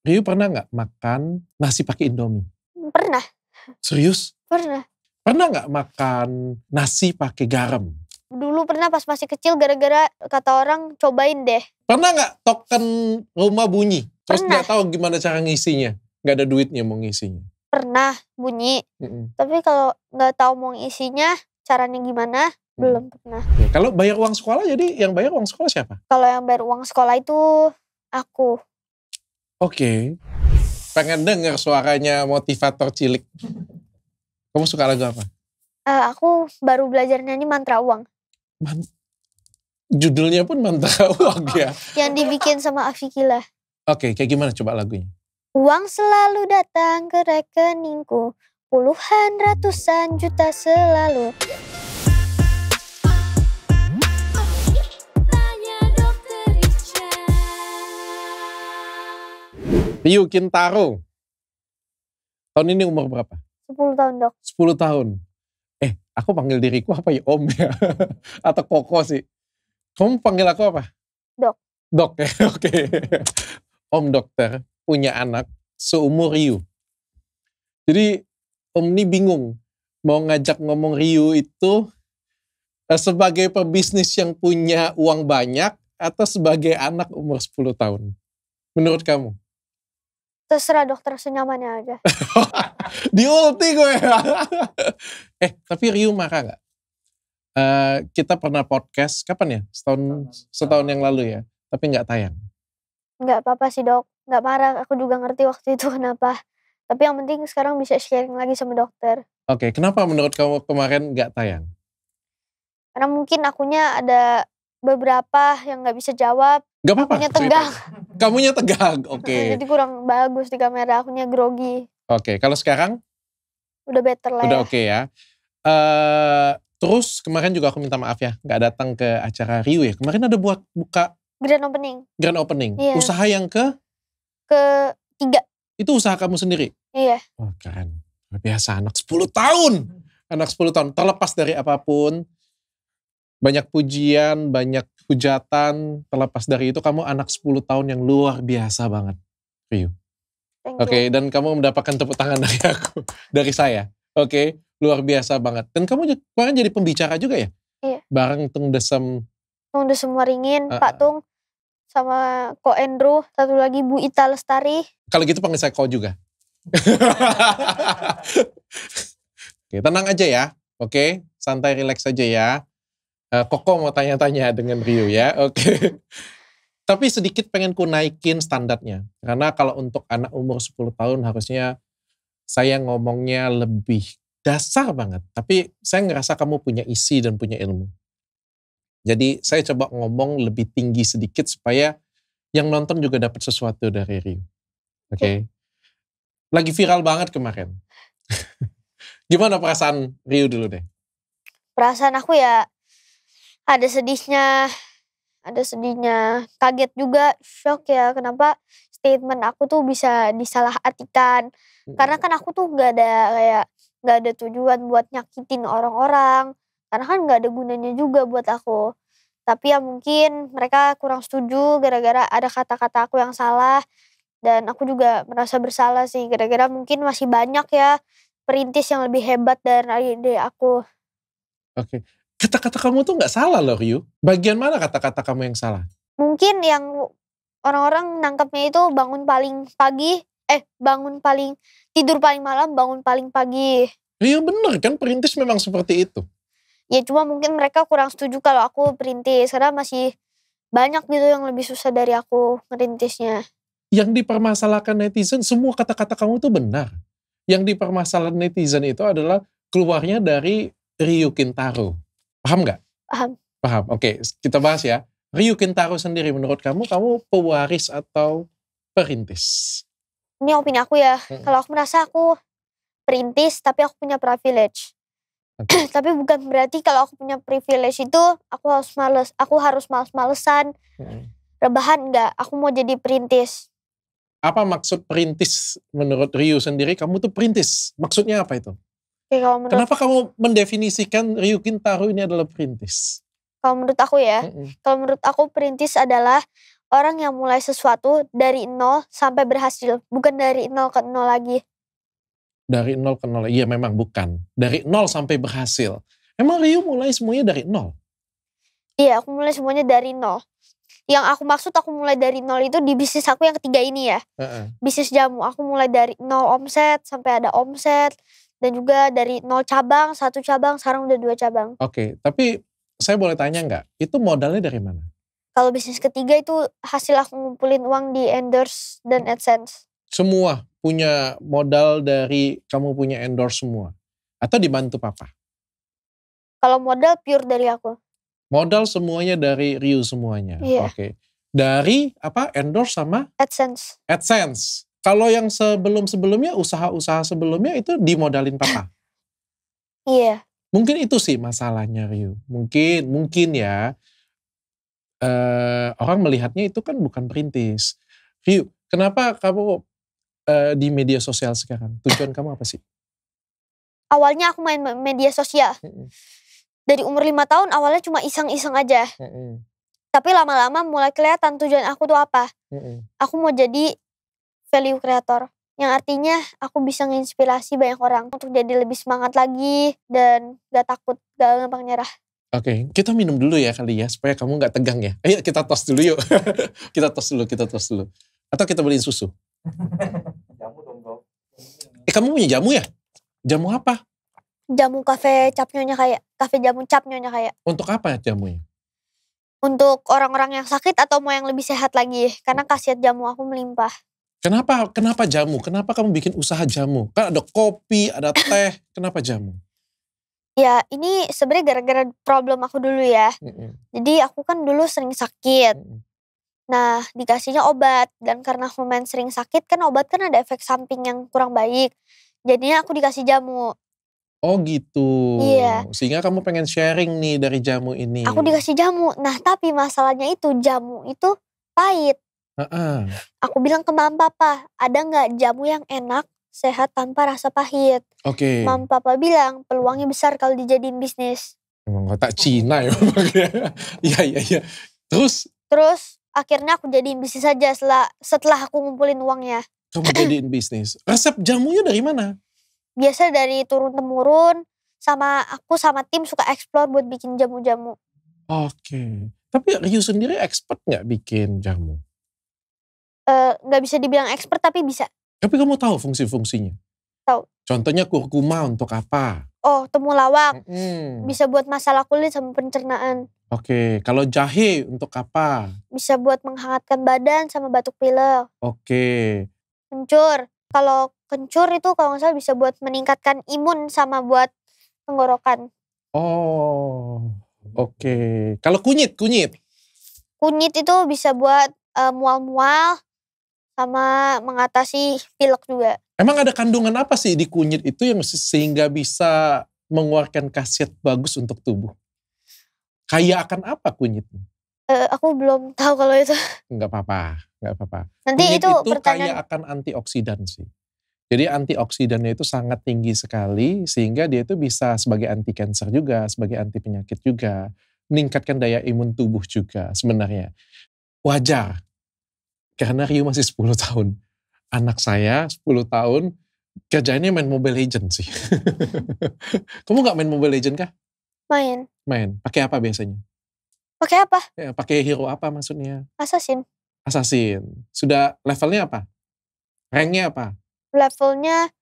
Ryu pernah nggak makan nasi pakai Indomie? Pernah. Serius? Pernah. Pernah nggak makan nasi pakai garam? Dulu pernah pas masih kecil gara-gara kata orang cobain deh. Pernah nggak token rumah bunyi? Terus Pernah. nggak tahu gimana cara ngisinya? Nggak ada duitnya mau ngisinya? Pernah bunyi. Tapi kalau nggak tahu mau isinya, caranya gimana, belum pernah. Ya, kalau bayar uang sekolah, jadi yang bayar uang sekolah siapa? Kalau yang bayar uang sekolah itu aku. Oke. Pengen denger suaranya motivator cilik. Kamu suka lagu apa? Aku baru belajar nyanyi Mantra Uang. Judulnya pun Mantra Uang ya? Yang dibikin sama Afikila. Oke, kayak gimana coba lagunya? Uang selalu datang ke rekeningku, puluhan ratusan juta selalu. Ryu Kintaro. Tahun ini umur berapa? 10 tahun, Dok. 10 tahun. Aku panggil diriku apa ya, Om ya? Atau Koko sih? Kamu panggil aku apa? Dok. Dok ya, oke. Om dokter punya anak seumur Ryu. Jadi Om ini bingung mau ngajak ngomong Ryu itu sebagai pebisnis yang punya uang banyak atau sebagai anak umur 10 tahun. Menurut kamu? Terserah dokter, senyamannya aja. Di ulti gue. Tapi Ryu marah gak? Kita pernah podcast, kapan ya? Setahun yang lalu ya, tapi gak tayang. Gak apa-apa sih, Dok. Gak marah, aku juga ngerti waktu itu kenapa. Tapi yang penting sekarang bisa sharing lagi sama dokter. Oke, kenapa menurut kamu kemarin gak tayang? Karena mungkin akunya ada beberapa yang gak bisa jawab. Gak apa-apa. Akunya tegang. Kamunya tegang, oke. Jadi kurang bagus di kamera, akunya grogi. Oke, kalau sekarang? Udah better lah udah ya. Oke ya. Terus kemarin juga aku minta maaf ya, gak datang ke acara Ryu ya. Kemarin ada buka Grand opening. Iya. Usaha yang ketiga. Itu usaha kamu sendiri? Iya. Oh keren, luar biasa, anak 10 tahun. Anak 10 tahun, terlepas dari apapun. Banyak pujian, banyak hujatan, terlepas dari itu kamu anak 10 tahun yang luar biasa banget, Ryu. Oke, dan kamu mendapatkan tepuk tangan dari aku, dari saya. Oke, luar biasa banget. Dan kamu kemarin jadi pembicara juga ya? Iya. Bareng Tung Desem Waringin, Pak Tung, sama Ko Andrew, satu lagi Bu Ita Lestari. Kalau gitu panggil saya Ko juga. Oke, tenang aja ya. Oke, santai relax aja ya. Koko mau tanya-tanya dengan Ryu ya. Oke. Tapi sedikit pengen ku naikin standarnya. Karena kalau untuk anak umur 10 tahun harusnya saya ngomongnya lebih dasar banget. Tapi saya ngerasa kamu punya isi dan punya ilmu. Jadi saya coba ngomong lebih tinggi sedikit supaya yang nonton juga dapat sesuatu dari Ryu. Oke. Lagi viral banget kemarin. Gimana perasaan Ryu dulu deh? Perasaan aku ya ada sedihnya, kaget juga, shock ya. Kenapa statement aku tuh bisa disalahartikan? Karena kan aku tuh gak ada tujuan buat nyakitin orang-orang. Karena kan gak ada gunanya juga buat aku. Tapi ya mungkin mereka kurang setuju gara-gara ada kata-kata aku yang salah. Dan aku juga merasa bersalah sih. Gara-gara mungkin masih banyak ya perintis yang lebih hebat dari aku. Oke. Kata-kata kamu tuh gak salah loh Ryu. Bagian mana kata-kata kamu yang salah? Mungkin yang orang-orang nangkepnya itu tidur paling malam, bangun paling pagi. Iya bener kan, perintis memang seperti itu. Ya cuma mungkin mereka kurang setuju kalau aku perintis. Karena masih banyak gitu yang lebih susah dari aku ngerintisnya. Yang dipermasalahkan netizen, semua kata-kata kamu tuh benar. Yang dipermasalahkan netizen itu adalah keluarnya dari Ryu Kintaro. Paham gak? Paham, oke. Kita bahas ya. Ryu Kintaro sendiri menurut kamu pewaris atau perintis? Ini opini aku ya. Kalau aku merasa aku perintis tapi aku punya privilege. Okay. Tapi bukan berarti kalau aku punya privilege itu aku harus males-malesan. Rebahan enggak, aku mau jadi perintis. Apa maksud perintis menurut Ryu sendiri? Kamu tuh perintis, maksudnya apa itu? Kenapa kamu mendefinisikan Ryu Kintaro ini adalah perintis? Kalau menurut aku ya, kalau menurut aku perintis adalah orang yang mulai sesuatu dari nol sampai berhasil. Bukan dari nol ke nol lagi. Dari nol ke nol, iya memang bukan. Dari nol sampai berhasil. Emang Rio mulai semuanya dari nol? Iya, aku mulai semuanya dari nol. Yang aku maksud aku mulai dari nol itu di bisnis aku yang ketiga ini ya. Bisnis jamu, aku mulai dari nol omset sampai ada omset. Dan juga dari nol cabang, 1 cabang, sekarang udah 2 cabang. Oke, tapi saya boleh tanya nggak, itu modalnya dari mana? Kalau bisnis ketiga itu hasil aku ngumpulin uang di endorse dan AdSense. Semua punya modal dari kamu punya endorse semua? Atau dibantu papa? Kalau modal pure dari aku. Modal semuanya dari Rio semuanya? Iya. Oke. Dari apa, endorse sama? AdSense. AdSense. Kalau yang sebelum-sebelumnya, usaha-usaha sebelumnya itu dimodalin papa? Iya. Mungkin itu sih masalahnya Rio. Mungkin ya, orang melihatnya itu kan bukan perintis. Rio, kenapa kamu di media sosial sekarang? Tujuan kamu apa sih? Awalnya aku main media sosial. Dari umur 5 tahun awalnya cuma iseng-iseng aja. Tapi lama-lama mulai kelihatan tujuan aku tuh apa. Aku mau jadi value creator. Yang artinya aku bisa nginspirasi banyak orang untuk jadi lebih semangat lagi dan gak takut, gak gampang nyerah. Oke, kita minum dulu ya kali ya, supaya kamu gak tegang ya. Ayo kita tos dulu yuk. kita tos dulu. Atau kita beliin susu. Jamu dong bro. Kamu punya jamu ya? Jamu apa? Jamu kafe cap nyonya kayak. Kafe jamu cap nyonya kayak. Untuk apa jamunya? Untuk orang-orang yang sakit atau mau yang lebih sehat lagi. Karena khasiat jamu aku melimpah. Kenapa jamu? Kenapa kamu bikin usaha jamu? Kan ada kopi, ada teh. Kenapa jamu? Ya ini sebenarnya gara-gara problem aku dulu ya. Jadi aku kan dulu sering sakit. Nah dikasihnya obat. Dan karena aku lumayan sering sakit kan obat kan ada efek samping yang kurang baik. Jadinya aku dikasih jamu. Oh gitu. Iya. Sehingga kamu pengen sharing nih dari jamu ini. Aku dikasih jamu. Nah tapi masalahnya itu jamu itu pahit. Aku bilang ke mama papa, ada gak jamu yang enak, sehat tanpa rasa pahit? Oke. Mama papa bilang peluangnya besar kalau dijadiin bisnis. Emang otak Cina ya. Iya. Terus akhirnya aku jadiin bisnis saja setelah aku ngumpulin uangnya. kamu jadiin bisnis. Resep jamunya dari mana? Biasa dari turun-temurun, sama aku sama tim suka explore buat bikin jamu-jamu. Oke. Tapi Rio sendiri expert gak bikin jamu? Gak bisa dibilang expert tapi bisa. Tapi kamu tahu fungsi-fungsinya? Tahu. Contohnya kurkuma untuk apa? Oh, temulawak. Bisa buat masalah kulit sama pencernaan. Oke, kalau jahe untuk apa? Bisa buat menghangatkan badan sama batuk pilek. Oke. Kencur. Kalau kencur itu kalau gak salah bisa buat meningkatkan imun sama buat tenggorokan. Oh, oke. Kalau kunyit? Kunyit itu bisa buat mual-mual sama mengatasi pilek juga. Emang ada kandungan apa sih di kunyit itu yang sehingga bisa mengeluarkan khasiat bagus untuk tubuh? Kaya akan apa kunyitnya? Aku belum tahu kalau itu. Nggak apa-apa. Nanti Kunyit itu kaya pertanyaan. akan antioksidan sih. Jadi antioksidannya itu sangat tinggi sekali sehingga dia itu bisa sebagai anti kanker juga, sebagai anti penyakit juga, meningkatkan daya imun tubuh juga sebenarnya. Wajar. Karena Rio masih 10 tahun. Anak saya 10 tahun kerjanya main Mobile Legends sih. Kamu gak main Mobile Legends kah? Main. Pakai apa biasanya? Pakai apa? Ya, pakai hero apa maksudnya? Assassin. Sudah levelnya apa? Ranknya apa? Levelnya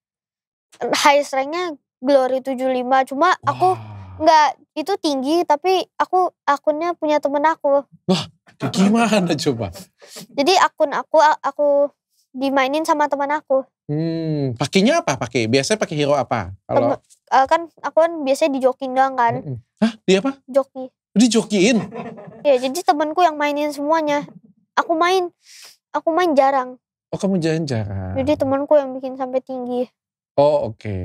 highest ranknya Glory 75. Cuma aku enggak itu tinggi tapi aku akunnya punya temen aku. Wah, gimana coba? Jadi akun aku dimainin sama teman aku. Pakainya apa? Biasanya pakai hero apa? Kalau kan aku kan biasanya dijokin doang kan. Hah? Dia apa? Joki. Dijokiin? Ya jadi temanku yang mainin semuanya. Aku main jarang. Oh kamu jarang. Jadi temanku yang bikin sampai tinggi. Oh oke.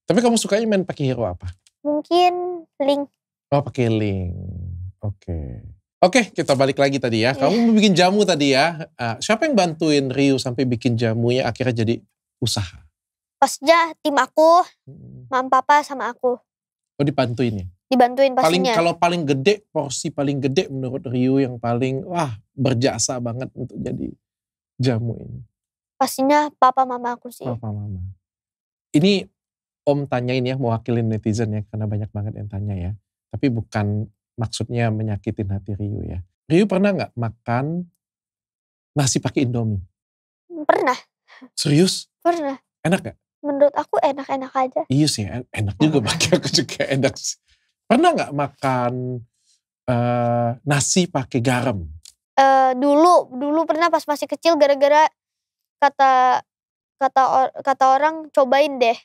Tapi kamu sukanya main pakai hero apa? Mungkin Link. Oh pakai Link. Oke, kita balik lagi tadi ya. Kamu mau bikin jamu tadi ya. Siapa yang bantuin Rio sampai bikin jamunya akhirnya jadi usaha? Pasnya tim aku, Mama Papa sama aku. Oh dibantuin ya? dibantuin Paling pastinya. kalau paling gede, porsi paling gede menurut Ryu yang paling berjasa banget untuk jadi jamu ini. Pastinya papa mama aku sih. Papa mama. Ini Om tanyain ya, mewakilin netizen ya, karena banyak banget yang tanya ya. Tapi bukan maksudnya menyakitin hati Ryu ya. Ryu pernah nggak makan nasi pakai Indomie? Pernah, Serius? pernah. Enak gak? Menurut aku enak-enak aja. Iya sih, enak juga bagi aku juga enak sih. Pernah nggak makan nasi pakai garam? Dulu pernah pas masih kecil gara-gara kata kata orang cobain deh.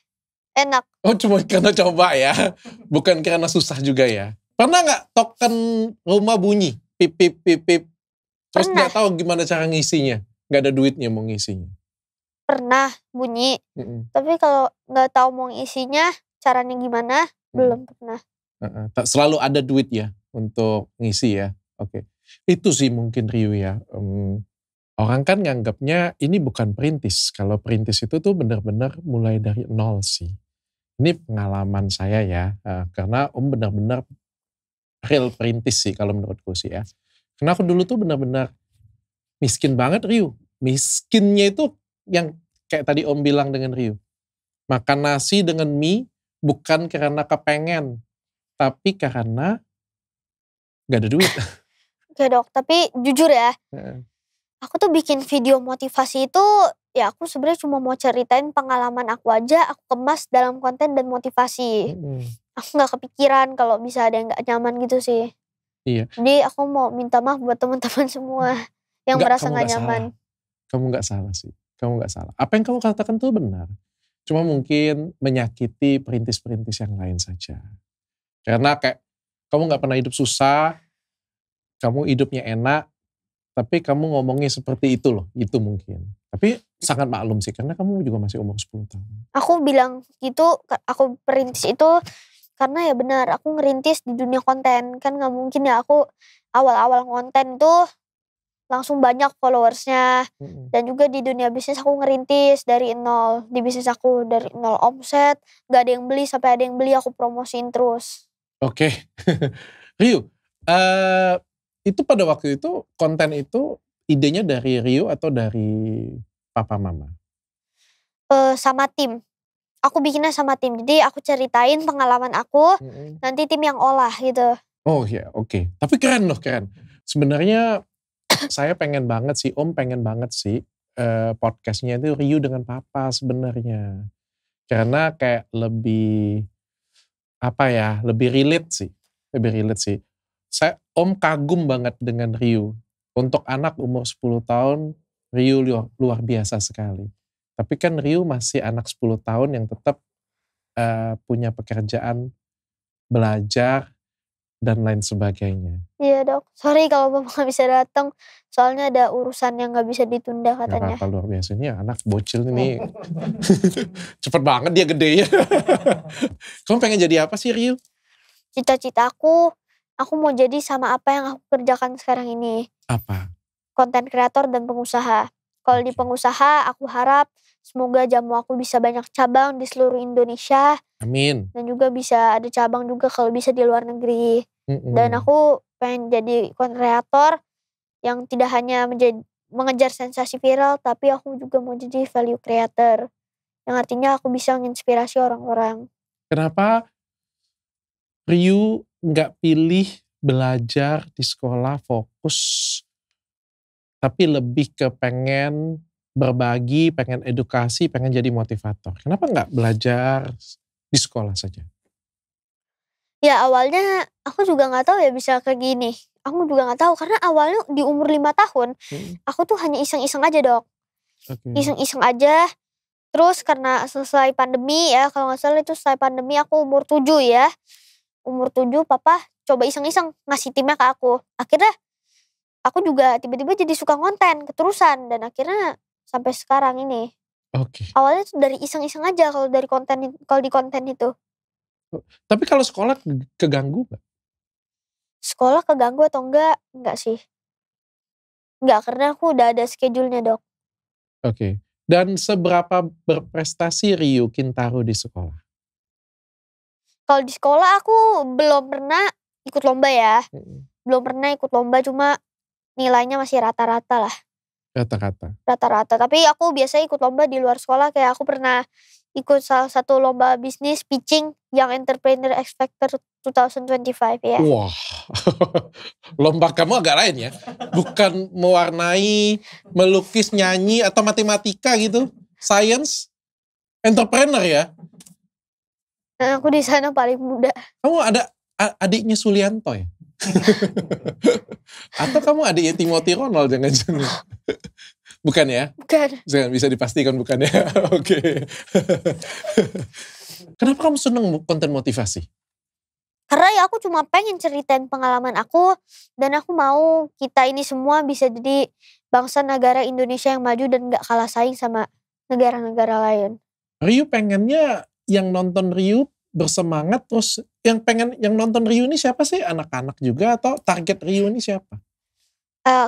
Enak. Oh cuma karena coba ya, bukan karena susah juga ya. Pernah nggak token rumah bunyi, pip pip pip pip, terus Pernah. nggak tahu gimana cara ngisinya, nggak ada duitnya mau ngisinya. Pernah bunyi. Tapi kalau nggak tahu mau isinya, caranya gimana, belum pernah. Selalu ada duit ya untuk ngisi ya. Oke. Itu sih mungkin Ryu ya. Orang kan nganggapnya ini bukan perintis. Kalau perintis itu tuh benar-benar mulai dari nol sih. Ini pengalaman saya ya. Karena Om benar-benar real perintis sih kalau menurutku sih ya. Karena aku dulu tuh benar-benar miskin banget Ryu. Miskinnya itu yang kayak tadi Om bilang dengan Ryu. Makan nasi dengan mie bukan karena kepengen. Tapi karena gak ada duit. Oke dok, tapi jujur ya. Aku tuh bikin video motivasi itu, ya aku sebenarnya cuma mau ceritain pengalaman aku aja, aku kemas dalam konten dan motivasi. Aku gak kepikiran kalau bisa ada yang gak nyaman gitu sih. Iya. Jadi aku mau minta maaf buat teman-teman semua yang merasa gak nyaman. Kamu gak salah sih, kamu gak salah. Apa yang kamu katakan tuh benar. Cuma mungkin menyakiti perintis-perintis yang lain saja. Karena kayak kamu gak pernah hidup susah, kamu hidupnya enak, tapi kamu ngomongnya seperti itu loh, itu mungkin. Tapi sangat maklum sih, karena kamu juga masih umur 10 tahun. Aku bilang gitu, aku perintis itu karena ya benar, aku ngerintis di dunia konten. Kan gak mungkin ya aku awal-awal konten tuh langsung banyak followersnya. Dan juga di dunia bisnis aku ngerintis dari nol. Di bisnis aku dari nol omset, gak ada yang beli, sampai ada yang beli aku promosiin terus. Oke. Ryu, itu pada waktu itu konten itu idenya dari Ryu atau dari papa mama? Sama tim. Aku bikinnya sama tim. Jadi aku ceritain pengalaman aku, nanti tim yang olah gitu. Oh ya, oke. Tapi keren loh, keren. Sebenarnya saya pengen banget sih, Om pengen banget sih podcastnya itu Ryu dengan papa sebenarnya. Karena kayak lebih lebih relate sih. Lebih relate sih. Om kagum banget dengan Ryu. Untuk anak umur 10 tahun, Ryu luar biasa sekali. Tapi kan Ryu masih anak 10 tahun yang tetap punya pekerjaan, belajar, dan lain sebagainya. Iya dok, sorry kalau Bapak gak bisa datang, soalnya ada urusan yang gak bisa ditunda katanya. Gak apa-apa, luar biasa. Ini anak bocil ini. Cepet banget dia gedenya. Kamu pengen jadi apa sih Ryu? Cita-cita aku mau jadi sama apa yang aku kerjakan sekarang ini. Apa? Konten kreator dan pengusaha. Kalau di pengusaha aku harap semoga jamu aku bisa banyak cabang di seluruh Indonesia. Amin. Dan juga bisa ada cabang juga kalau bisa di luar negeri. Dan aku pengen jadi konten kreator yang tidak hanya mengejar sensasi viral, tapi aku juga mau jadi value creator. Yang artinya aku bisa menginspirasi orang-orang. Kenapa Ryu gak pilih belajar di sekolah fokus, tapi lebih ke pengen berbagi, pengen edukasi, pengen jadi motivator? Kenapa gak belajar di sekolah saja? Ya awalnya aku juga gak tahu ya bisa kayak gini. Aku juga gak tahu karena awalnya di umur 5 tahun, aku tuh hanya iseng-iseng aja dok. Iseng-iseng aja. Terus karena selesai pandemi ya, kalau gak salah itu selesai pandemi aku umur 7 ya. Umur 7 papa coba iseng-iseng ngasih timnya ke aku. Akhirnya aku juga tiba-tiba jadi suka konten keterusan dan akhirnya sampai sekarang ini. Awalnya tuh dari iseng-iseng aja kalau di konten itu. Tapi kalau sekolah keganggu gak? Sekolah keganggu atau enggak? Enggak sih. Enggak, karena aku udah ada schedule-nya dok. Oke. Dan seberapa berprestasi Ryu Kintaro di sekolah? Kalau di sekolah aku belum pernah ikut lomba ya. Belum pernah ikut lomba, cuma nilainya masih rata-rata lah. Kata-kata. Rata-rata. Tapi aku biasanya ikut lomba di luar sekolah. Kayak aku pernah ikut salah satu lomba bisnis pitching Young Entrepreneur X Factor 2025 ya. Wah, lomba kamu agak lain ya. Bukan mewarnai, melukis, nyanyi, atau matematika gitu. Science, entrepreneur ya. Nah, aku di sana paling muda. Kamu ada adiknya Sulianto ya? Atau kamu adiknya Timothy Ronald jangan-jangan? Bukan ya? Bukan. Bisa dipastikan bukan ya? Oke. Kenapa kamu seneng konten motivasi? Karena ya aku cuma pengen ceritain pengalaman aku. Dan aku mau kita ini semua bisa jadi bangsa negara Indonesia yang maju dan gak kalah saing sama negara-negara lain. Ryu pengennya yang nonton Ryu bersemangat, terus yang nonton Ryu ini siapa sih? Anak-anak juga atau target Ryu ini siapa?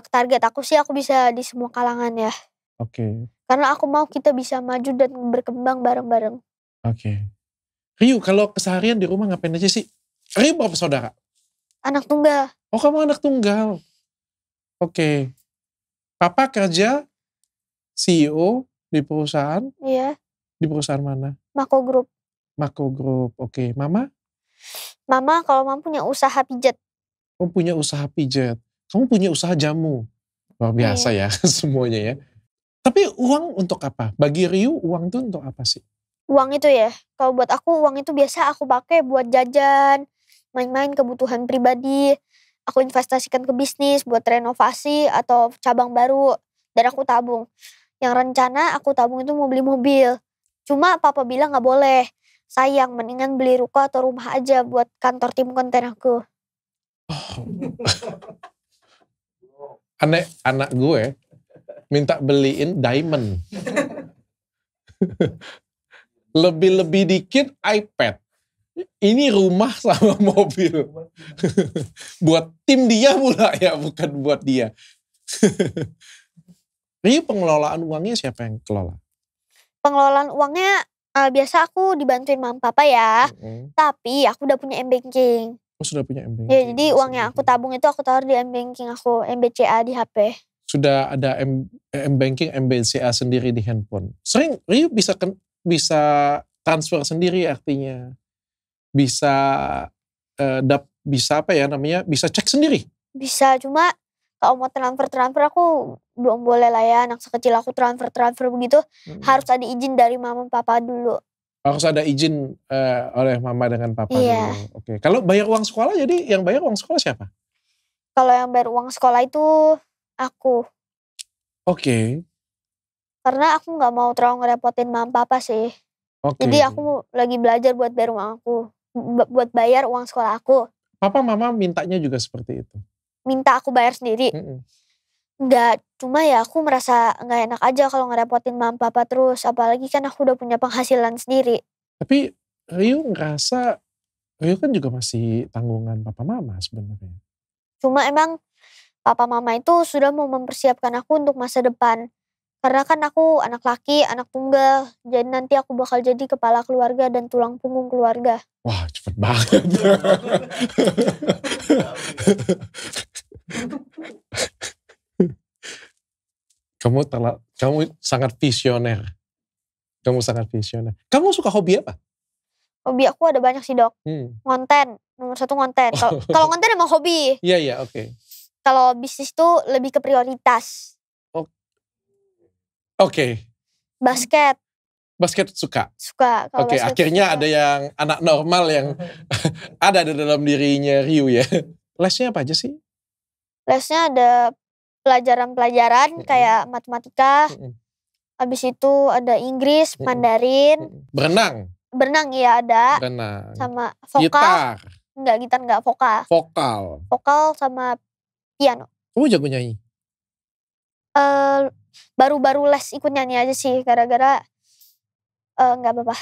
Target aku sih aku bisa di semua kalangan ya. Oke. Karena aku mau kita bisa maju dan berkembang bareng-bareng. Oke. Ryu kalau keseharian di rumah ngapain aja sih? Ryu berapa saudara? Anak tunggal. Oh kamu anak tunggal. Oke. Papa kerja CEO di perusahaan? Iya. Di perusahaan mana? Mako Group. Mako Group. Oke. Mama? Mama kalau mama punya usaha pijat. Kamu punya usaha pijat. Kamu punya usaha jamu. Luar biasa ya semuanya ya. Tapi uang untuk apa? Bagi Ryu uang itu untuk apa sih? Uang itu ya, kalau buat aku uang itu biasa aku pakai buat jajan, main-main kebutuhan pribadi. Aku investasikan ke bisnis buat renovasi atau cabang baru. Dan aku tabung. Yang rencana aku tabung itu mau beli mobil. Cuma papa bilang gak boleh. Sayang, mendingan beli ruko atau rumah aja buat kantor tim konten aku. Anak gue minta beliin diamond. Lebih-lebih dikit iPad. Ini rumah sama mobil. Buat tim dia pula ya, bukan buat dia. Ini pengelolaan uangnya siapa yang kelola? Pengelolaan uangnya biasa aku dibantuin mama papa ya. Tapi aku udah punya M-Banking. Oh sudah punya M-Banking. Ya, jadi uang yang aku tabung itu aku taruh di M-Banking aku, MBCA di HP. Sudah ada M-Banking, MBCA sendiri di handphone. Sering Ryu bisa transfer sendiri artinya. Bisa bisa apa ya namanya? Bisa cek sendiri. Bisa, cuma kalau mau transfer aku belum boleh lah ya, anak sekecil aku transfer begitu. Harus ada izin dari mama papa dulu. Harus ada izin oleh mama dengan papa Iya. dulu. Oke. Kalau bayar uang sekolah, jadi yang bayar uang sekolah siapa? Kalau yang bayar uang sekolah itu aku. Oke. Karena aku gak mau terlalu ngerepotin mama papa sih. Oke. Jadi aku lagi belajar buat bayar uang aku. Buat bayar uang sekolah aku. Papa mama mintanya juga seperti itu? Minta aku bayar sendiri. Enggak, cuma ya aku merasa gak enak aja kalau ngerepotin mama papa terus. Apalagi kan aku udah punya penghasilan sendiri. Tapi Ryu ngerasa, Ryu kan juga masih tanggungan papa mama sebenarnya. Cuma emang papa mama itu sudah mau mempersiapkan aku untuk masa depan. Karena kan aku anak laki, anak tunggal. Jadi nanti aku bakal jadi kepala keluarga dan tulang punggung keluarga. Wah cepet banget. Kamu sangat visioner. Kamu sangat visioner. Kamu suka hobi apa? Hobi aku ada banyak sih dok. Konten, nomor 1 konten. Kalau konten emang hobi. Iya oke. Kalau bisnis tuh lebih ke prioritas. Oke. Basket. Basket suka? Suka. Oke, akhirnya ada yang anak normal yang ada di dalam dirinya Ryu ya. Lesnya apa aja sih? Lesnya ada pelajaran-pelajaran kayak matematika. Habis itu ada Inggris, Mandarin. Berenang? Berenang iya ada. Berenang. Sama vokal. Gitar? Enggak, gitar enggak, vokal. Vokal? Vokal sama piano. Kamu jago nyanyi? Baru-baru les ikut nyanyi aja sih. Gara-gara enggak apa-apa.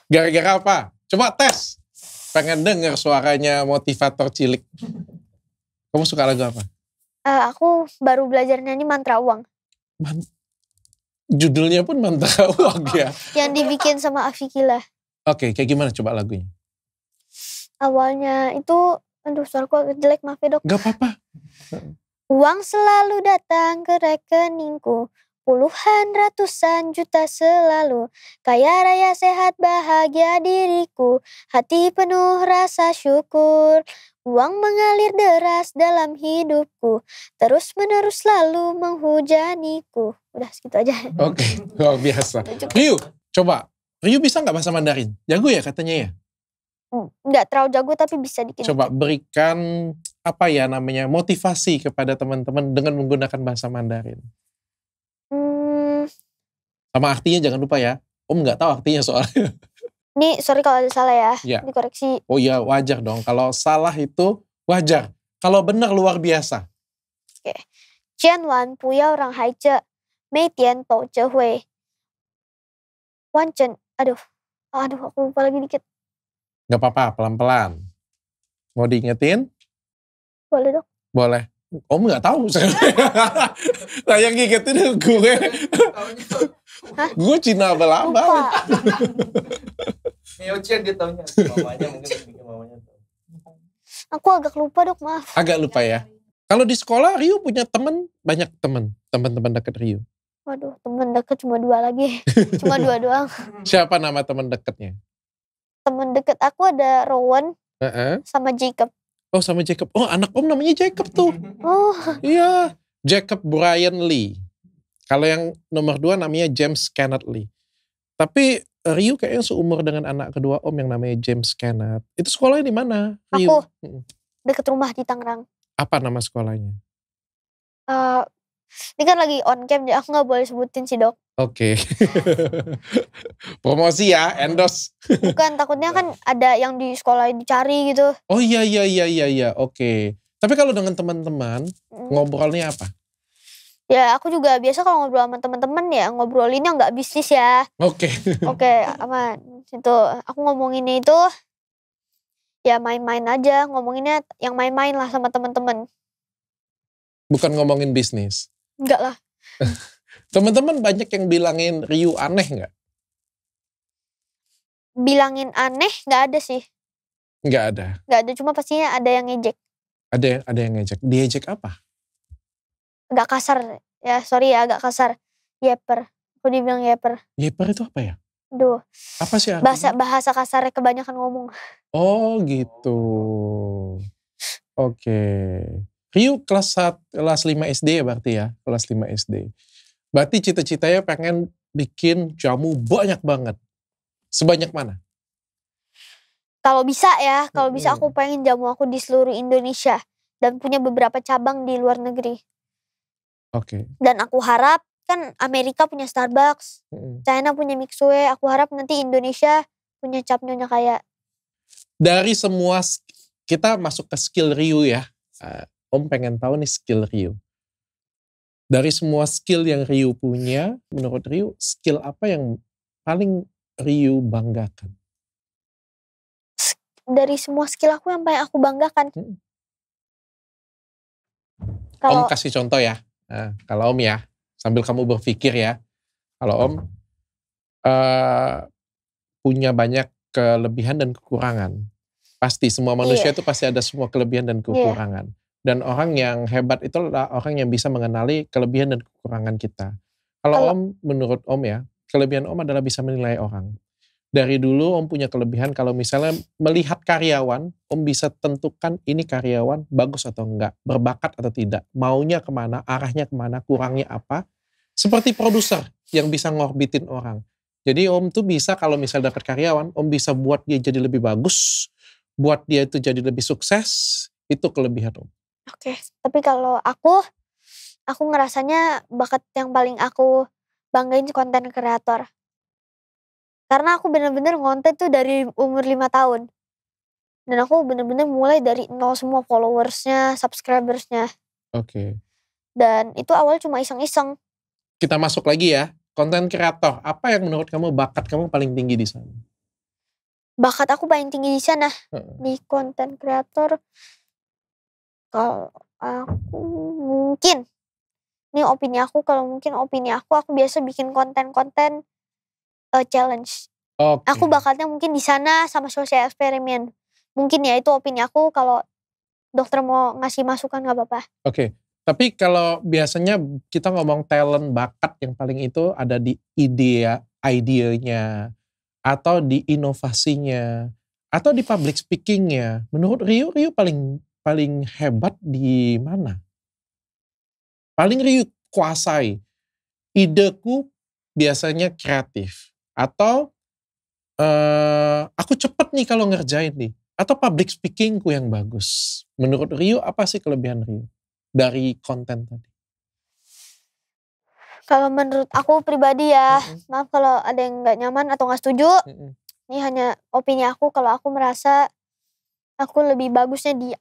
Gara-gara apa? Coba tes. Pengen denger suaranya motivator cilik. Kamu suka lagu apa? Aku baru belajar nyanyi Mantra Uang. Judulnya pun Mantra Uang ya? Yang dibikin sama Afikila. Oke, kayak gimana coba lagunya? Awalnya itu, aduh suaraku agak jelek, maaf ya dok. Gak apa-apa. Uang selalu datang ke rekeningku, puluhan ratusan juta selalu. Kaya raya sehat bahagia diriku, hati penuh rasa syukur. Uang mengalir deras dalam hidupku, terus menerus selalu menghujaniku. Udah segitu aja. Oke, luar biasa. Udah cukup. Ryu, coba. Ryu bisa gak bahasa Mandarin? Jago ya katanya ya? Nggak terlalu jago tapi bisa dikit. Coba berikan apa ya namanya motivasi kepada teman-teman dengan menggunakan bahasa Mandarin. Hmm, Sama artinya jangan lupa ya. Om nggak tahu artinya soalnya. Ini sorry kalau ada salah ya, Ya. dikoreksi. Oh iya wajar dong. Kalau salah itu wajar. Kalau benar luar biasa. Jian wan bu yao rang hai zhe, mei dian dou zhe hui. Wan zhen, aduh aku lupa lagi dikit. Gak apa-apa, pelan-pelan. Mau diingetin? Boleh dok? Boleh. Om nggak tahu. Nah yang ngingetin gue. Hah? Gue Cina abal-abal. Lupa. Mio-chan dia taunya. Mamanya mungkin bikin mamanya tahu. Aku agak lupa dok, maaf. Agak lupa ya. Kalau di sekolah Ryu punya teman, banyak teman-teman dekat Ryu. Waduh, temen deket cuma 2 lagi. Cuma 2 doang. Siapa nama teman dekatnya? Temen deket aku ada Rowan sama Jacob. Oh sama Jacob. Oh anak om namanya Jacob tuh. Oh, Iya. Jacob Brian Lee. Kalau yang nomor 2 namanya James Kenneth Lee. Tapi Ryu kayaknya seumur dengan anak kedua om yang namanya James Kenneth. Itu sekolahnya di mana? Ryu? aku deket rumah di Tangerang. Apa nama sekolahnya? Ini kan lagi on cam, jadi aku gak boleh sebutin sih dok. Oke. Promosi ya, endorse. Bukan, takutnya kan ada yang di sekolah dicari gitu. Oh iya. Oke. Tapi kalau dengan teman-teman ngobrolnya apa? Ya aku juga biasa kalau ngobrol sama teman-teman ya ngobrolinnya nggak bisnis ya. Oke. Oke, aman. Itu aku ngomonginnya itu ya main-main aja, ngomonginnya yang main-main lah sama teman-teman. Bukan ngomongin bisnis. Enggak lah. Teman-teman banyak yang bilangin Ryu aneh nggak? Bilangin aneh nggak ada sih. Nggak ada. Nggak ada, cuma pastinya ada yang ngejek. Ada yang ngejek. Diejek apa? Agak kasar. Ya sorry ya agak kasar. Yeper. Aku dibilang yeper. Yeper itu apa ya? Aduh. Apa sih artinya? Bahasa kasarnya kebanyakan ngomong. Oh gitu. Oke. Ryu kelas 5 SD ya berarti ya? Kelas 5 SD. Berarti cita-citanya pengen bikin jamu banyak banget. Sebanyak mana? Kalau bisa ya, kalau bisa aku pengen jamu aku di seluruh Indonesia. Dan punya beberapa cabang di luar negeri. Oke. Dan aku harap kan Amerika punya Starbucks, China punya Mixue, aku harap nanti Indonesia punya cap Nyonya Kaya. Dari semua, kita masuk ke skill Ryu ya. Om pengen tahu nih skill Ryu. Dari semua skill yang Ryu punya, menurut Ryu, skill apa yang paling Ryu banggakan? Dari semua skill aku yang paling aku banggakan. Om kasih contoh ya. Nah, kalau Om ya, sambil kamu berpikir ya. Kalau Om punya banyak kelebihan dan kekurangan. Pasti semua manusia itu pasti ada semua kelebihan dan kekurangan. Dan orang yang hebat itu adalah orang yang bisa mengenali kelebihan dan kekurangan kita. Kalau Om, menurut Om ya, kelebihan Om adalah bisa menilai orang. Dari dulu Om punya kelebihan kalau misalnya melihat karyawan, Om bisa tentukan ini karyawan bagus atau enggak, berbakat atau tidak, maunya kemana, arahnya kemana, kurangnya apa. Seperti produser yang bisa ngorbitin orang. Jadi Om tuh bisa kalau misalnya dapat karyawan, Om bisa buat dia jadi lebih bagus, buat dia itu jadi lebih sukses, itu kelebihan Om. Oke, tapi kalau aku ngerasanya bakat yang paling aku banggain konten kreator. Karena aku bener-bener ngonten tuh dari umur 5 tahun. Dan aku bener-bener mulai dari nol semua followersnya, subscribersnya. Oke. Dan itu awal cuma iseng-iseng. Kita masuk lagi ya, konten kreator. Apa yang menurut kamu bakat kamu paling tinggi di sana? Bakat aku paling tinggi di sana. Di konten kreator. Kalau aku mungkin, ini opini aku, kalau mungkin opini aku biasa bikin konten-konten challenge. Oke. Aku bakatnya mungkin di sana sama sosial eksperimen. Mungkin ya itu opini aku, kalau dokter mau ngasih masukan nggak apa-apa. Oke. Tapi kalau biasanya kita ngomong talent, bakat yang paling itu ada di idenya, atau di inovasinya, atau di public speakingnya. Menurut Rio paling hebat di mana? Paling Rio kuasai. Ideku biasanya kreatif. Atau aku cepet nih kalau ngerjain nih. Atau public speakingku yang bagus. Menurut Rio apa sih kelebihan Rio dari konten tadi? Kalau menurut aku pribadi ya, maaf kalau ada yang nggak nyaman atau nggak setuju. Ini hanya opini aku, kalau aku merasa aku lebih bagusnya di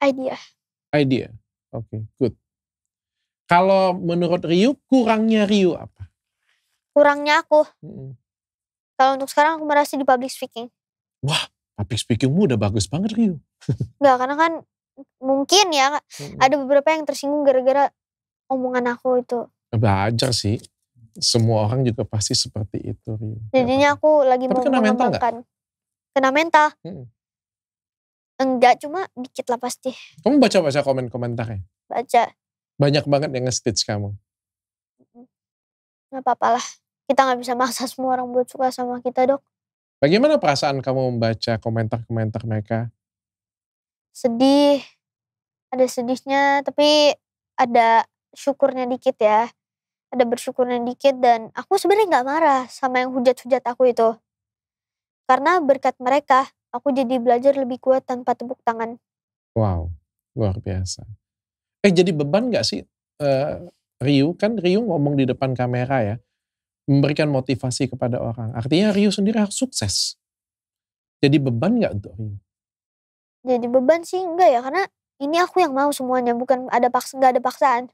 idea. Idea. Oke, good. Kalau menurut Rio, kurangnya Rio apa? Kurangnya aku, kalau untuk sekarang aku merasa di public speaking. Wah, public speakingmu udah bagus banget Rio. Enggak, karena kan mungkin ya ada beberapa yang tersinggung gara-gara omongan aku itu. Belajar sih. Semua orang juga pasti seperti itu Rio. Jadinya aku lagi Tapi mau kena mental mengembangkan. Kena mental? Enggak, cuma dikit lah pasti. Kamu baca-baca komen-komentarnya? Baca. Banyak banget yang nge-stitch kamu. Gak apa-apa lah. Kita gak bisa maksa semua orang buat suka sama kita, Dok. Bagaimana perasaan kamu membaca komentar-komentar mereka? Sedih. Ada sedihnya, tapi ada syukurnya dikit ya. Ada bersyukurnya dikit, dan aku sebenarnya gak marah sama yang hujat-hujat aku itu. Karena berkat mereka, aku jadi belajar lebih kuat tanpa tepuk tangan. Wow, luar biasa. Jadi beban gak sih Rio? Kan Rio ngomong di depan kamera ya, memberikan motivasi kepada orang. Artinya Rio sendiri harus sukses. Jadi beban gak untuk Rio? Jadi beban sih enggak ya, karena ini aku yang mau semuanya, bukan gak ada paksaan.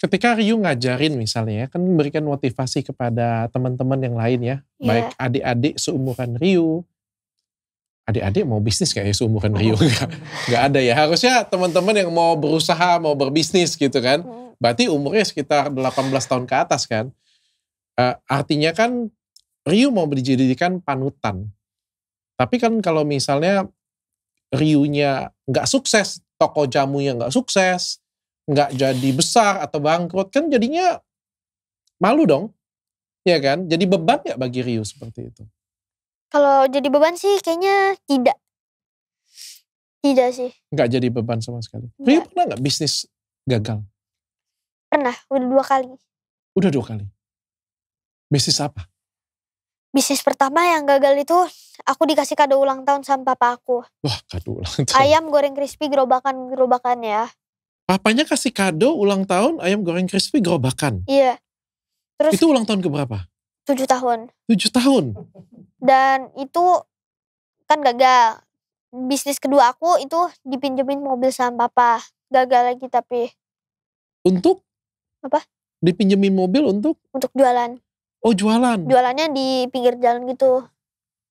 Ketika Rio ngajarin misalnya, kan memberikan motivasi kepada teman-teman yang lain ya, baik adik-adik seumuran Rio. Adik-adik mau bisnis gak ya seumuran Rio? Gak ada ya, harusnya teman-teman yang mau berusaha, mau berbisnis gitu kan. Berarti umurnya sekitar 18 tahun ke atas kan. Artinya kan Rio mau dijadikan panutan. Tapi kan kalau misalnya Rio-nya gak sukses, toko jamunya gak sukses, gak jadi besar atau bangkrut, kan jadinya malu dong. Ya kan, jadi beban gak bagi Rio seperti itu? Kalau jadi beban sih kayaknya tidak. Tidak sih. Gak jadi beban sama sekali. Rio pernah gak bisnis gagal? Pernah, udah 2 kali. Udah 2 kali? Bisnis apa? Bisnis pertama yang gagal itu, aku dikasih kado ulang tahun sama papa aku. Wah, kado ulang tahun. Ayam goreng crispy gerobakan ya. Papanya kasih kado ulang tahun ayam goreng crispy gerobakan? Iya. Terus itu ulang tahun keberapa? 7 tahun. 7 tahun? Dan itu kan gagal. Bisnis kedua aku itu dipinjemin mobil sama papa. Gagal lagi tapi. Untuk? Apa? Dipinjemin mobil untuk? Untuk jualan. Oh, jualan. Jualannya di pinggir jalan gitu.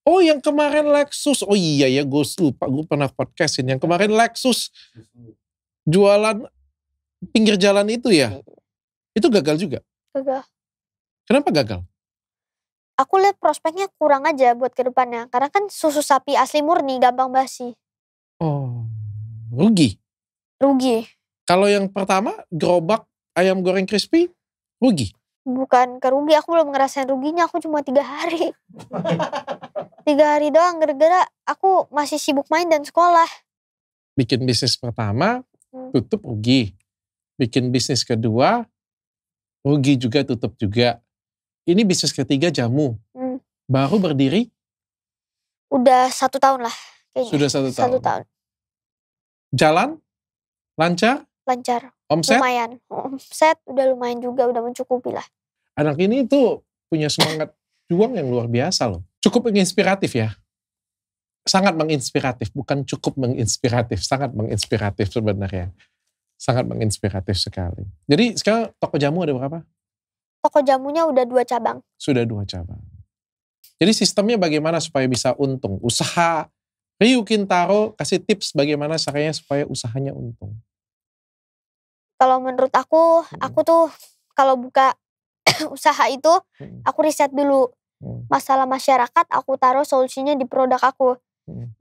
Oh, yang kemarin Lexus. Oh iya ya, gue lupa. Gue pernah podcastin. Yang kemarin Lexus. Jualan pinggir jalan itu ya? Itu gagal juga? Gagal. Kenapa gagal? Aku lihat prospeknya kurang aja buat ke depannya. Karena kan susu sapi asli murni, gampang basi. Oh, rugi? Rugi. Kalau yang pertama, gerobak ayam goreng crispy, rugi? Bukan kerugi, aku belum ngerasain ruginya, aku cuma 3 hari. 3 hari doang, gara-gara aku masih sibuk main dan sekolah. Bikin bisnis pertama, tutup rugi. Bikin bisnis kedua, rugi juga, tutup juga. Ini bisnis ketiga jamu. Baru berdiri? Udah 1 tahun lah kayaknya. Sudah 1 tahun? 1 tahun. Jalan? Lancar? Lancar. Omset? Lumayan. Omset udah lumayan juga, udah mencukupi lah. Anak ini tuh punya semangat juang yang luar biasa loh. Cukup menginspiratif ya. Sangat menginspiratif, bukan cukup menginspiratif. Sangat menginspiratif sebenarnya. Sangat menginspiratif sekali. Jadi sekarang toko jamu ada berapa? Toko jamunya udah 2 cabang. Sudah 2 cabang. Jadi sistemnya bagaimana supaya bisa untung? Usaha Rio Kintaro kasih tips bagaimana caranya supaya usahanya untung. Kalau menurut aku tuh kalau buka usaha itu, aku riset dulu. masalah masyarakat aku taruh solusinya di produk aku.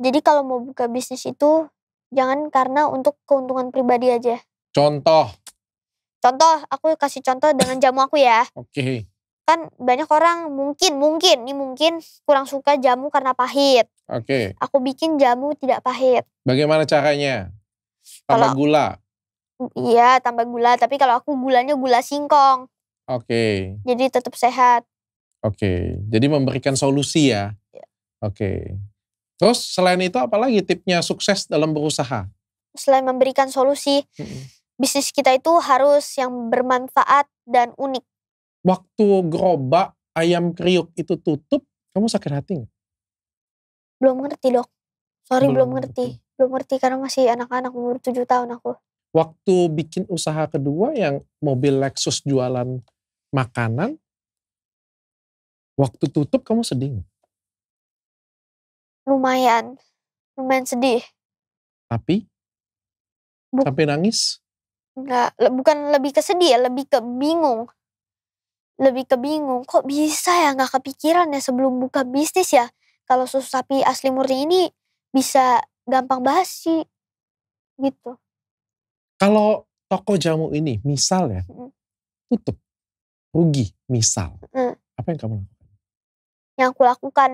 Jadi kalau mau buka bisnis itu jangan karena untuk keuntungan pribadi aja. Contoh. Contoh, aku kasih contoh dengan jamu aku ya. Oke. Kan banyak orang mungkin kurang suka jamu karena pahit. Oke. Aku bikin jamu tidak pahit. Bagaimana caranya? Tambah gula. Iya, tambah gula. Tapi kalau aku gulanya gula singkong. Oke. Jadi tetap sehat. Oke. Jadi memberikan solusi ya. Oke. Terus selain itu apalagi tipsnya sukses dalam berusaha? Selain memberikan solusi, bisnis kita itu harus yang bermanfaat dan unik. Waktu gerobak ayam kriuk itu tutup, kamu sakit hati nggak? Belum ngerti dok. Sorry belum ngerti. Belum ngerti karena masih anak-anak umur 7 tahun aku. Waktu bikin usaha kedua yang mobil Lexus jualan makanan, waktu tutup kamu sedih nggak? Lumayan sedih. Tapi? Sampai nangis? Enggak, bukan lebih ke sedih ya, lebih ke bingung. Kok bisa ya gak kepikiran ya sebelum buka bisnis ya. Kalau susu sapi asli murni ini bisa gampang basi. Gitu. Kalau toko jamu ini misal ya, tutup, rugi misal. Apa yang kamu lakukan? Yang aku lakukan,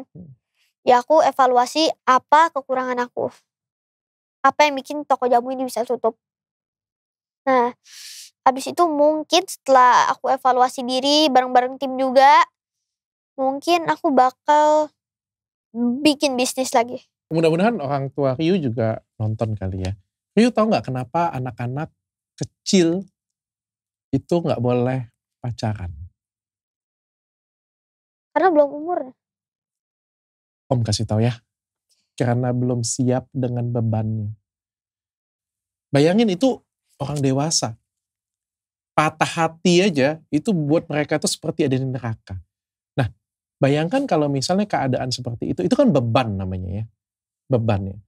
ya aku evaluasi apa kekurangan aku. Apa yang bikin toko jamu ini bisa tutup. Nah, habis itu mungkin setelah aku evaluasi diri bareng-bareng tim juga, mungkin aku bakal bikin bisnis lagi. Mudah-mudahan orang tua Ryu juga nonton kali ya. Ryu tahu nggak kenapa anak-anak kecil itu nggak boleh pacaran? Karena belum umur. Om kasih tahu ya. Karena belum siap dengan bebannya. Bayangin itu orang dewasa. Patah hati aja itu buat mereka tuh seperti ada di neraka. Nah, bayangkan kalau misalnya keadaan seperti itu kan beban namanya ya. Beban ya.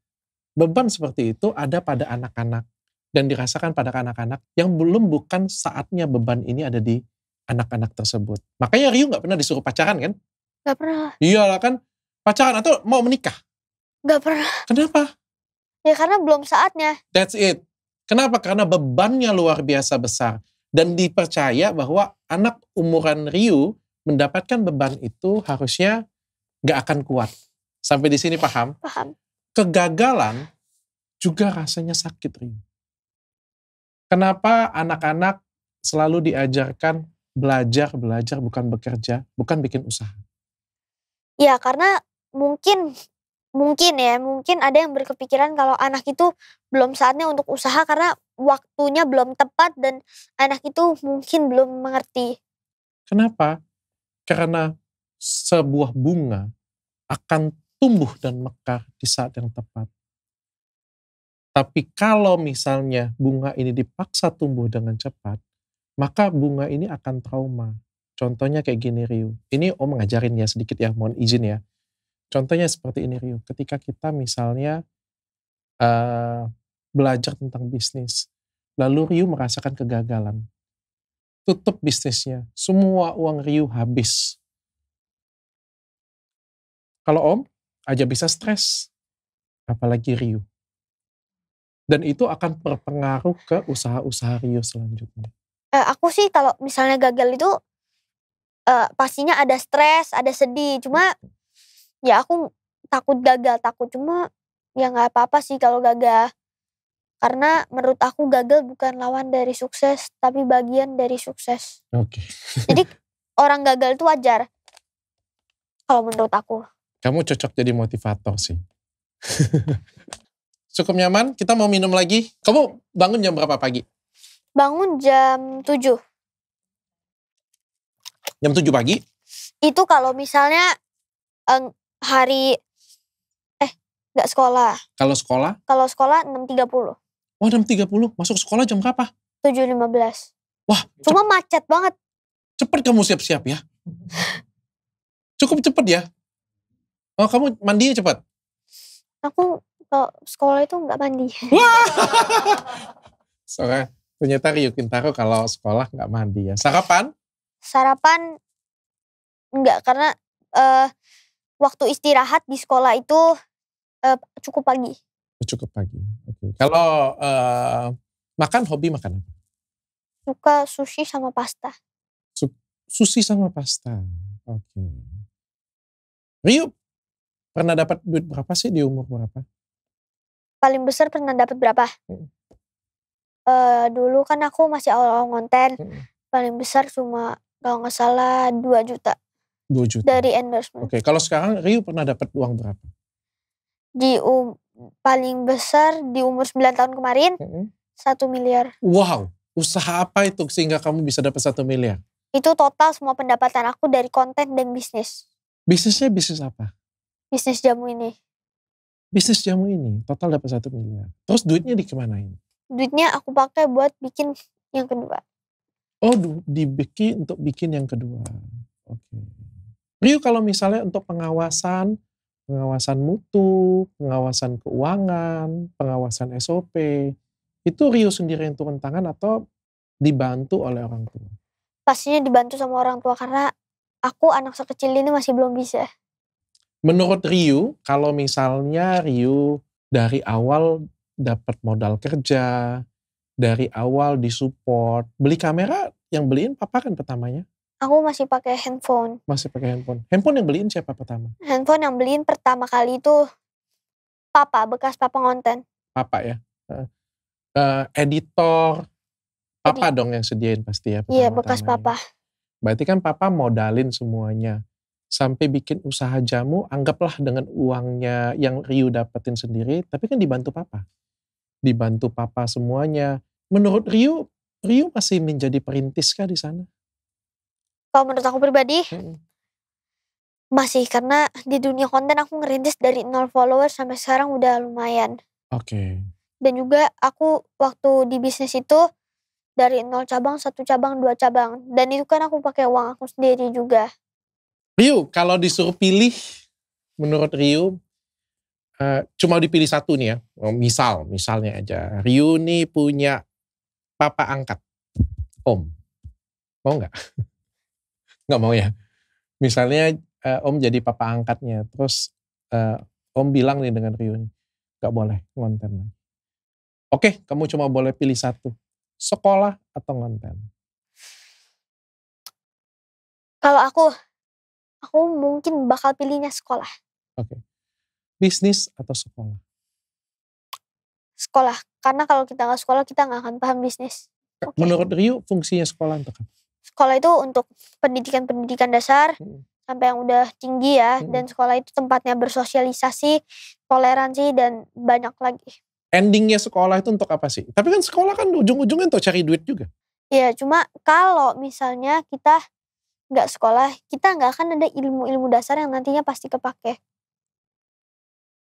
Beban seperti itu ada pada anak-anak dan dirasakan pada anak-anak yang belum bukan saatnya beban ini ada di anak-anak tersebut. Makanya Ryu gak pernah disuruh pacaran kan? Gak pernah. Iyalah kan, pacaran atau mau menikah? Gak pernah. Kenapa? Ya karena belum saatnya. That's it. Kenapa? Karena bebannya luar biasa besar. Dan dipercaya bahwa anak umuran Ryu mendapatkan beban itu harusnya gak akan kuat. Sampai di sini paham? Paham. Kegagalan juga rasanya sakit, Ryu. Kenapa anak-anak selalu diajarkan belajar bukan bekerja, bukan bikin usaha? Ya karena mungkin ada yang berkepikiran kalau anak itu belum saatnya untuk usaha karena waktunya belum tepat dan anak itu mungkin belum mengerti. Kenapa? Karena sebuah bunga akan tumbuh dan mekar di saat yang tepat. Tapi kalau misalnya bunga ini dipaksa tumbuh dengan cepat, maka bunga ini akan trauma. Contohnya kayak gini Ryu. Ini Om ngajarin ya sedikit ya, mohon izin ya. Contohnya seperti ini Ryu. Ketika kita misalnya belajar tentang bisnis, lalu Ryu merasakan kegagalan. Tutup bisnisnya, semua uang Ryu habis. Kalau Om aja bisa stres, apalagi Ryu. Dan itu akan berpengaruh ke usaha-usaha Ryu selanjutnya. Aku sih kalau misalnya gagal itu pastinya ada stres, ada sedih. Cuma ya aku takut gagal, cuma ya gak apa-apa sih kalau gagal. Karena menurut aku gagal bukan lawan dari sukses, tapi bagian dari sukses. Oke. Jadi orang gagal itu wajar. Kalau menurut aku. Kamu cocok jadi motivator sih. Cukup nyaman, kita mau minum lagi. Kamu bangun jam berapa pagi? Bangun jam 7. Jam 7 pagi? Itu kalau misalnya gak sekolah. Kalau sekolah? Kalau sekolah 6.30. Wah 6.30, masuk sekolah jam berapa? 7.15. Wah. Cuma macet banget. Cepet kamu siap-siap ya. Cukup cepet ya. Oh kamu mandinya cepet? Aku kalau sekolah itu gak mandi. Wah. Soalnya ternyata Ryu Kintaro kalau sekolah gak mandi ya. Sarapan? Sarapan enggak, karena waktu istirahat di sekolah itu cukup pagi. Cukup pagi. Oke. Kalau makan, hobi makan apa? Suka sushi sama pasta. Sushi sama pasta. Oke. Rio pernah dapat duit berapa sih di umur berapa? Paling besar pernah dapat berapa? Dulu kan aku masih awal-awal konten. Paling besar cuma kalau nggak salah 2 juta 2 juta. dari endorsement. Oke. Kalau sekarang Rio pernah dapat uang berapa? Paling besar di umur 9 tahun kemarin 1 miliar. Wow. Usaha apa itu sehingga kamu bisa dapat 1 miliar? Itu total semua pendapatan aku dari konten dan bisnis. Bisnisnya bisnis apa? Bisnis jamu ini. Bisnis jamu ini total dapat 1 miliar. Terus duitnya dikemanain? Duitnya aku pakai buat bikin yang kedua. Oh, dibikin untuk bikin yang kedua. Oke. Rio kalau misalnya untuk pengawasan mutu, pengawasan keuangan, pengawasan SOP, itu Rio sendiri yang turun tangan atau dibantu oleh orang tua? Pastinya dibantu sama orang tua karena aku anak sekecil ini masih belum bisa. Menurut Rio, kalau misalnya Rio dari awal dapat modal kerja, dari awal disupport, beli kamera yang beliin papa kan pertamanya? Aku masih pakai handphone. Masih pakai handphone. Handphone yang beliin siapa pertama? Handphone yang beliin pertama kali itu papa, bekas papa konten. Papa ya? Editor, papa dong yang sediain pasti ya? Iya, bekas papa. Berarti kan papa modalin semuanya. Sampai bikin usaha jamu, anggaplah dengan uangnya yang Rio dapetin sendiri, tapi kan dibantu papa. Dibantu papa semuanya. Menurut Rio masih menjadi perintis kah di sana? Kalau menurut aku pribadi, masih, karena di dunia konten aku ngerintis dari 0 followers sampai sekarang udah lumayan. Oke. Dan juga aku waktu di bisnis itu dari 0 cabang, 1 cabang, 2 cabang. Dan itu kan aku pakai uang aku sendiri juga. Rio, kalau disuruh pilih, menurut Rio, cuma dipilih satu nih ya. Misalnya aja. Rio nih punya papa angkat. Om. Mau gak? Gak mau ya? Misalnya Om jadi papa angkatnya. Terus Om bilang nih dengan Rio nih, gak boleh ngonten lagi. Oke, kamu cuma boleh pilih satu. Sekolah atau ngonten? Kalau aku mungkin bakal pilihnya sekolah. Oke. Bisnis atau sekolah? Sekolah. Karena kalau kita gak sekolah, kita gak akan paham bisnis. Menurut Rio, fungsinya sekolah untuk apa? Sekolah itu untuk pendidikan dasar, sampai yang udah tinggi ya. Dan sekolah itu tempatnya bersosialisasi, toleransi, dan banyak lagi. Endingnya sekolah itu untuk apa sih? Tapi kan sekolah kan ujung-ujungnya untuk cari duit juga. Iya, cuma kalau misalnya kita gak sekolah, kita gak akan ada ilmu-ilmu dasar yang nantinya pasti kepake.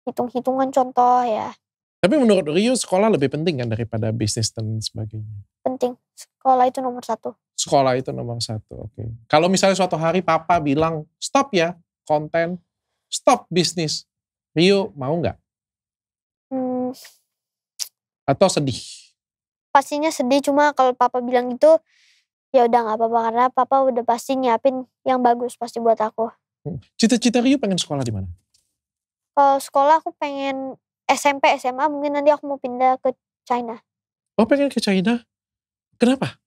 Hitung-hitungan contoh ya. Tapi menurut Rio sekolah lebih penting kan daripada bisnis dan sebagainya? Penting. Sekolah itu nomor 1. Sekolah itu nomor 1, oke. Kalau misalnya suatu hari papa bilang, stop ya konten, stop bisnis. Rio mau gak? Atau sedih? Pastinya sedih, cuma kalau papa bilang gitu, ya udah gak apa-apa. Karena papa udah pasti nyiapin yang bagus pasti buat aku. Cita-cita Rio pengen sekolah di mana? Kalau sekolah aku pengen SMP, SMA, mungkin nanti aku mau pindah ke China. Oh, pengen ke China? Kenapa?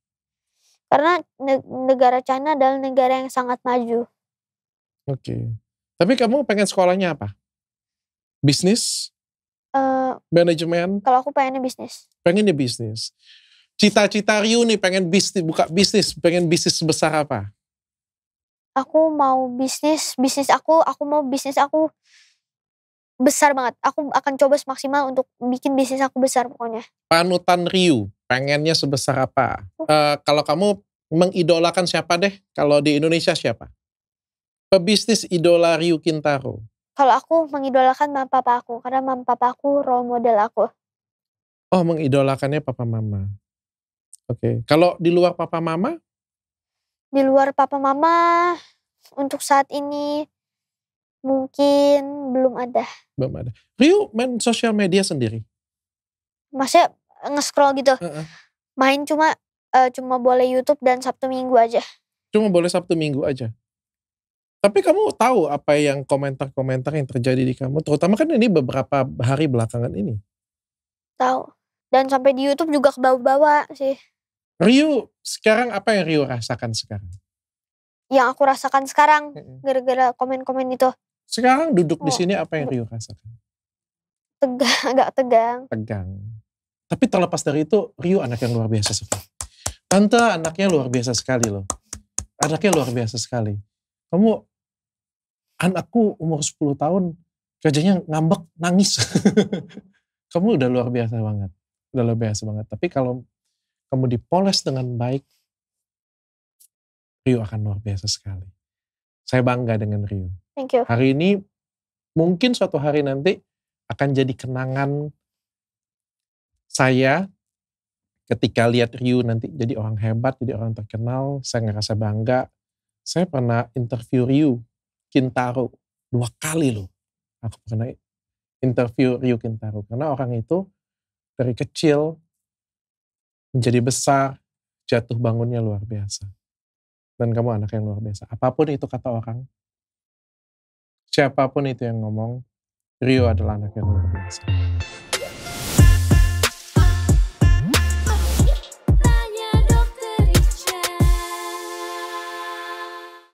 Karena negara China adalah negara yang sangat maju. Oke. Tapi kamu pengen sekolahnya apa? Bisnis? Manajemen? Kalau aku pengennya bisnis. Pengennya bisnis. Cita-cita Rio nih pengen buka bisnis, pengen bisnis sebesar apa? Aku mau bisnis aku besar banget. Aku akan coba semaksimal untuk bikin bisnis aku besar pokoknya. Panutan Rio, pengennya sebesar apa? Kalau kamu mengidolakan siapa deh? Kalau di Indonesia siapa? Pebisnis idola Rio Kintaro. Kalau aku mengidolakan mama papa aku, karena mama papa aku role model aku. Oh, mengidolakannya papa mama. Oke. Kalau di luar papa mama? Di luar papa mama, untuk saat ini mungkin belum ada. Belum ada. Rio main sosial media sendiri? Maksudnya nge-scroll gitu? Main cuma boleh YouTube dan Sabtu Minggu aja. Cuma boleh Sabtu Minggu aja? Tapi kamu tahu apa yang komentar-komentar yang terjadi di kamu, terutama kan ini beberapa hari belakangan ini. Tahu. Dan sampai di YouTube juga kebawa-bawa sih. Rio, sekarang apa yang Rio rasakan sekarang? Yang aku rasakan sekarang gara-gara komen-komen itu. Sekarang duduk di Oh, sini apa yang Rio rasakan? Tegang, agak tegang. Tegang. Tapi terlepas dari itu, Rio anak yang luar biasa sekali. Tante anaknya luar biasa sekali loh. Anaknya luar biasa sekali. Kamu, anakku umur 10 tahun, kerjanya ngambek, nangis. Kamu udah luar biasa banget. Udah luar biasa banget. Tapi kalau kamu dipoles dengan baik, Rio akan luar biasa sekali. Saya bangga dengan Rio. Thank you. Hari ini, mungkin suatu hari nanti akan jadi kenangan saya ketika lihat Rio nanti jadi orang hebat, jadi orang terkenal. Saya ngerasa bangga. Saya pernah interview Rio Kintaro 2 kali loh. Aku pernah interview Rio Kintaro. Karena orang itu dari kecil menjadi besar, jatuh bangunnya luar biasa. Dan kamu anak yang luar biasa. Apapun itu kata orang, siapapun itu yang ngomong, Rio adalah anak yang luar biasa.